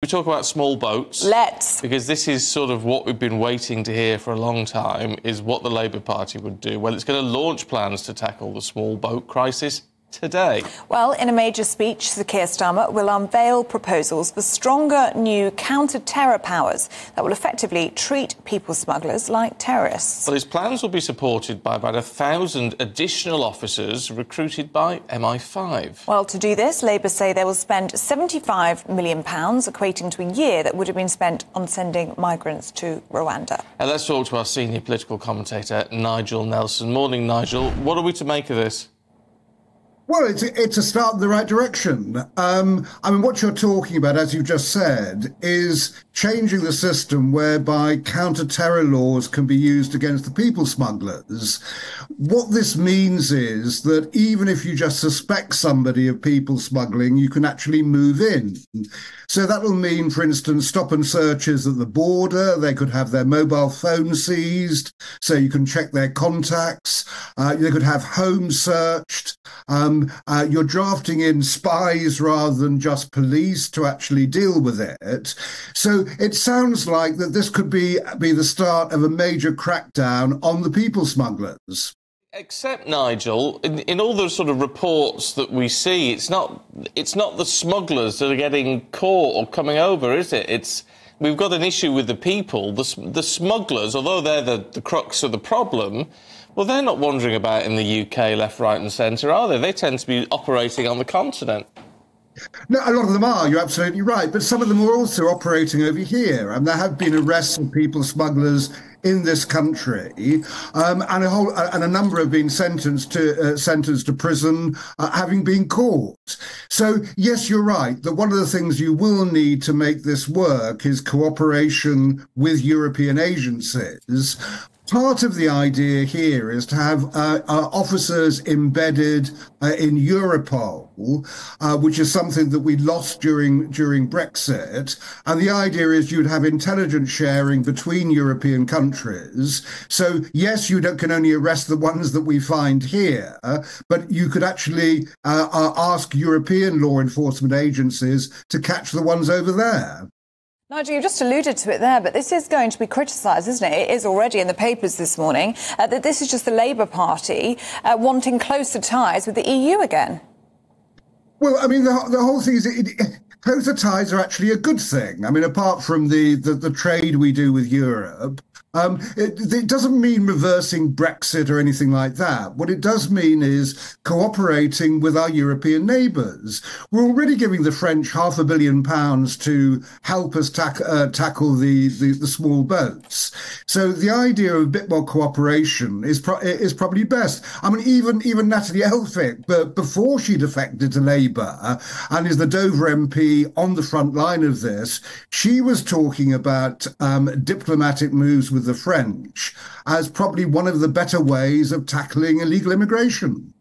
talk about small boats? Let's. Because this is sort of what we've been waiting to hear for a long time, is what the Labour Party would do. Well, it's going to launch plans to tackle the small boat crisis today. Well, in a major speech, Sir Keir Starmer will unveil proposals for stronger new counter-terror powers that will effectively treat people smugglers like terrorists. Well, his plans will be supported by about 1,000 additional officers recruited by MI5. Well, to do this, Labour say they will spend £75 million, equating to a year that would have been spent on sending migrants to Rwanda. And let's talk to our senior political commentator, Nigel Nelson. Morning, Nigel. What are we to make of this? Well, it's a start in the right direction. I mean, what you're talking about, as you just said, is changing the system whereby counter-terror laws can be used against the people smugglers. What this means is that even if you just suspect somebody of people smuggling, you can actually move in. So that will mean, for instance, stop and searches at the border. They could have their mobile phone seized, so you can check their contacts. They could have homes searched. You're drafting in spies rather than just police to actually deal with it. So it sounds like that this could be the start of a major crackdown on the people smugglers. Except, Nigel, in all the sort of reports that we see, it's not the smugglers that are getting caught or coming over, is it? We've got an issue with the people. The smugglers, although they're the crux of the problem, well, they're not wandering about in the UK left, right and centre, are they? They tend to be operating on the continent. No, a lot of them are, you're absolutely right. But some of them are also operating over here. And there have been arrests of people smugglers in this country, and a number have been sentenced to prison, having been caught. So yes, you're right that one of the things you will need to make this work is cooperation with European agencies. Part of the idea here is to have officers embedded in Europol, which is something that we lost during Brexit. And the idea is you'd have intelligence sharing between European countries. So, yes, you can only arrest the ones that we find here, but you could actually ask European law enforcement agencies to catch the ones over there. Nigel, you just alluded to it there, but this is going to be criticised, isn't it? It is already in the papers this morning that this is just the Labour Party wanting closer ties with the EU again. Well, I mean, the whole thing is closer ties are actually a good thing. I mean, apart from the trade we do with Europe, it doesn't mean reversing Brexit or anything like that. What it does mean is cooperating with our European neighbours. We're already giving the French £500 million to help us tackle the small boats. So the idea of a bit more cooperation is probably best. I mean, even Natalie Elphicke, but before she defected to Labour and is the Dover MP on the front line of this, she was talking about diplomatic moves with the French as probably one of the better ways of tackling illegal immigration.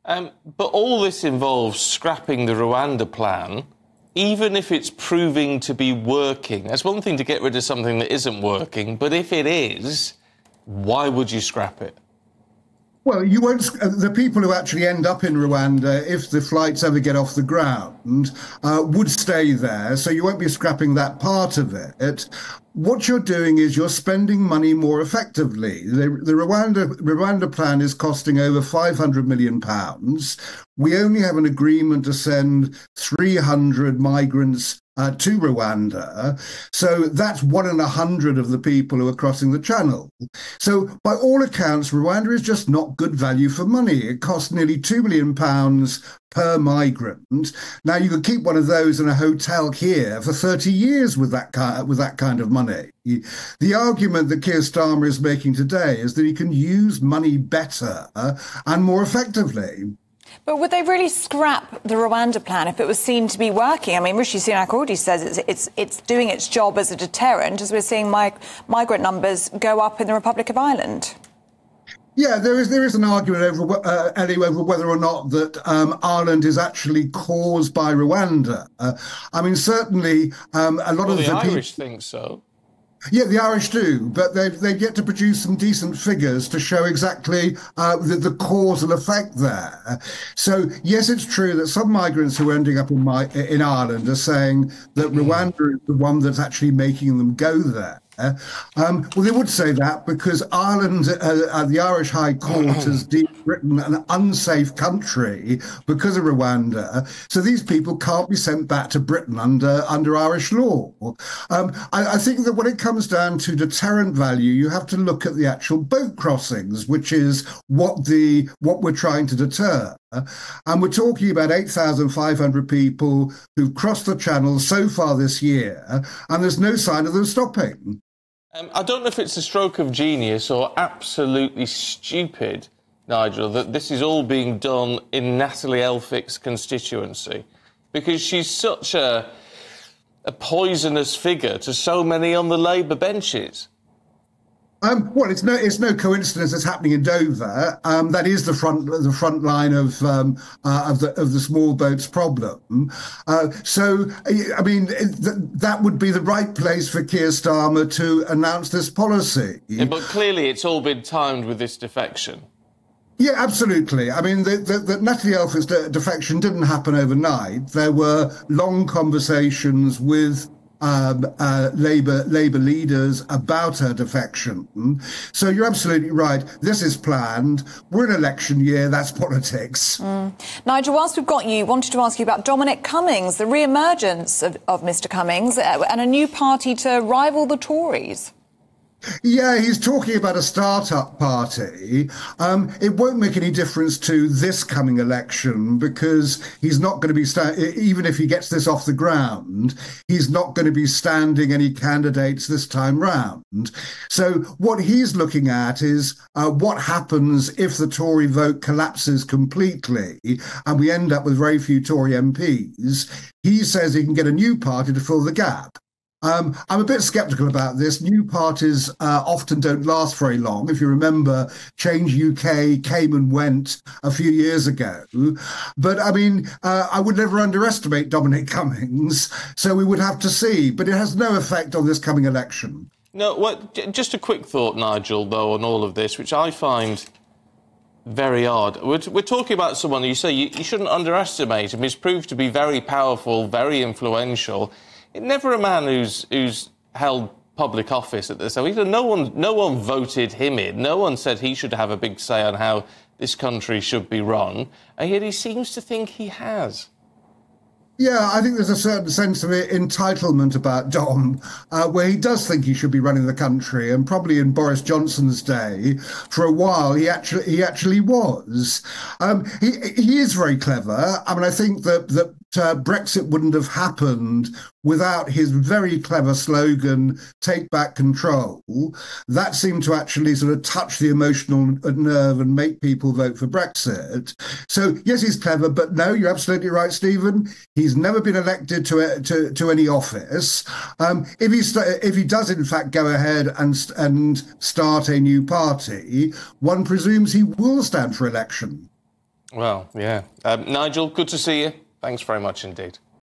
But all this involves scrapping the Rwanda plan, even if it's proving to be working. That's one thing to get rid of something that isn't working, but if it is, why would you scrap it? Well, you won't. The people who actually end up in Rwanda, if the flights ever get off the ground, would stay there. So you won't be scrapping that part of it. What you're doing is you're spending money more effectively. The Rwanda plan is costing over £500 million. We only have an agreement to send 300 migrants to Rwanda. So that's 1 in 100 of the people who are crossing the channel. So by all accounts, Rwanda is just not good value for money. It costs nearly £2 million per migrant. Now, you could keep one of those in a hotel here for 30 years with that kind of money. The argument that Keir Starmer is making today is that he can use money better and more effectively. But would they really scrap the Rwanda plan if it was seen to be working? I mean, Rishi Sunak already says it's doing its job as a deterrent, as we're seeing migrant numbers go up in the Republic of Ireland. Yeah, there is an argument over whether or not that Ireland is actually caused by Rwanda. I mean, certainly a lot of the Irish think so. Yeah, the Irish do, but they've yet to produce some decent figures to show exactly the cause and effect there. So yes, it's true that some migrants who are ending up in Ireland are saying that Rwanda is the one that's actually making them go there. Well, they would say that because Ireland, the Irish High Court has deemed Britain an unsafe country because of Rwanda. So these people can't be sent back to Britain under Irish law. I think that when it comes down to deterrent value, you have to look at the actual boat crossings, which is what we're trying to deter. And we're talking about 8,500 people who've crossed the Channel so far this year, and there's no sign of them stopping. I don't know if it's a stroke of genius or absolutely stupid, Nigel, that this is all being done in Natalie Elphick's constituency, because she's such a poisonous figure to so many on the Labour benches. Well, it's no coincidence it's happening in Dover. That is the front line of the small boats problem. So, I mean, that would be the right place for Keir Starmer to announce this policy. Yeah, but clearly, it's all been timed with this defection. Yeah, absolutely. I mean, the Natalie Elphick's defection didn't happen overnight. There were long conversations with Labour leaders about her defection. So you're absolutely right. This is planned. We're in election year. That's politics. Nigel, whilst we've got you, wanted to ask you about Dominic Cummings, the re-emergence of Mr Cummings and a new party to rival the Tories. Yeah, he's talking about a start-up party. It won't make any difference to this coming election because he's not going to be, even if he gets this off the ground, he's not going to be standing any candidates this time round. So what he's looking at is what happens if the Tory vote collapses completely and we end up with very few Tory MPs. He says he can get a new party to fill the gap. I'm a bit sceptical about this. New parties often don't last very long. If you remember, Change UK came and went a few years ago. But, I mean, I would never underestimate Dominic Cummings, so we would have to see. But it has no effect on this coming election. No, well, just a quick thought, Nigel, though, on all of this, which I find very odd. We're talking about someone you say you shouldn't underestimate him. He's proved to be very powerful, very influential. Never a man who's held public office at this level. No one voted him in. No one said he should have a big say on how this country should be run. And yet he seems to think he has. Yeah, I think there's a certain sense of entitlement about Dom, where he does think he should be running the country, and probably in Boris Johnson's day, for a while, he actually was. He is very clever. I mean, I think that Brexit wouldn't have happened without his very clever slogan, "Take back control." That seemed to actually sort of touch the emotional nerve and make people vote for Brexit. So yes, he's clever, but no, you're absolutely right, Stephen. He's never been elected to any office. If he does in fact go ahead and start a new party, one presumes he will stand for election. Well, yeah. Nigel, good to see you. Thanks very much indeed.